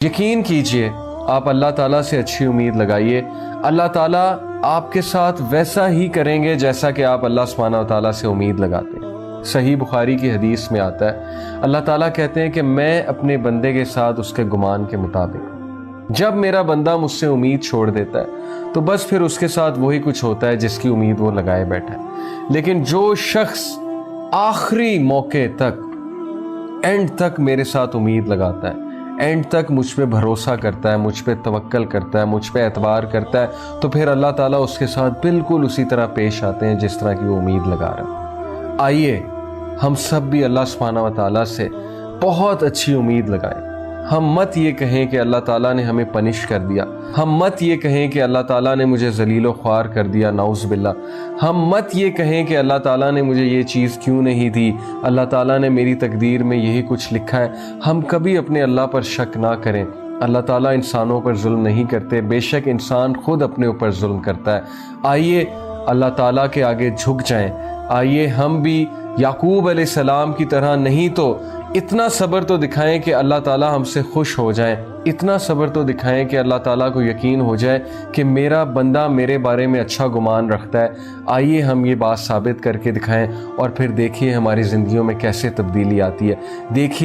यकीन कीजिए, आप अल्लाह ताला से अच्छी उम्मीद लगाइए, अल्लाह ताला आपके साथ वैसा ही करेंगे जैसा कि आप अल्लाह सुब्हानहू व तआला से उम्मीद लगाते हैं। सही बुखारी की हदीस में आता है, अल्लाह ताला कहते हैं कि मैं अपने बंदे के साथ उसके गुमान के मुताबिक। जब मेरा बंदा मुझसे उम्मीद छोड़ देता है तो बस फिर उसके साथ वही कुछ होता है जिसकी उम्मीद वो लगाए बैठा है। लेकिन जो शख्स आखिरी मौके तक, एंड तक मेरे साथ उम्मीद लगाता है, एंड तक मुझ पे भरोसा करता है, मुझ पे तवक्कल करता है, मुझ पे एतबार करता है, तो फिर अल्लाह ताला उसके साथ बिल्कुल उसी तरह पेश आते हैं जिस तरह की वो उम्मीद लगा रहा है। आइए हम सब भी अल्लाह सुब्हानहू व तआला से बहुत अच्छी उम्मीद लगाएं। हम मत ये कहें कि अल्लाह ताला ने हमें पनिश कर दिया, हम मत ये कहें कि अल्लाह ताला ने मुझे ज़लीलो ख्वार कर दिया, नाउज़ बिल्लाह। हम मत ये कहें कि अल्लाह ताला ने मुझे ये चीज़ क्यों नहीं दी, अल्लाह ताला ने मेरी तकदीर में यही कुछ लिखा है। हम कभी अपने अल्लाह पर शक ना करें। अल्लाह ताला इंसानों पर जुल्म नहीं करते, बेशक इंसान खुद अपने ऊपर जुल्म करता है। आइए अल्लाह ताला के आगे झुक जाएं। आइए हम भी याकूब अलैहिस्सलाम की तरह नहीं तो इतना सब्र तो दिखाएं कि अल्लाह ताला हमसे खुश हो जाए, इतना सब्र तो दिखाएं कि अल्लाह ताला को यकीन हो जाए कि मेरा बंदा मेरे बारे में अच्छा गुमान रखता है। आइए हम ये बात साबित करके दिखाएं और फिर देखिए हमारी ज़िंदगियों में कैसे तब्दीली आती है। देखिए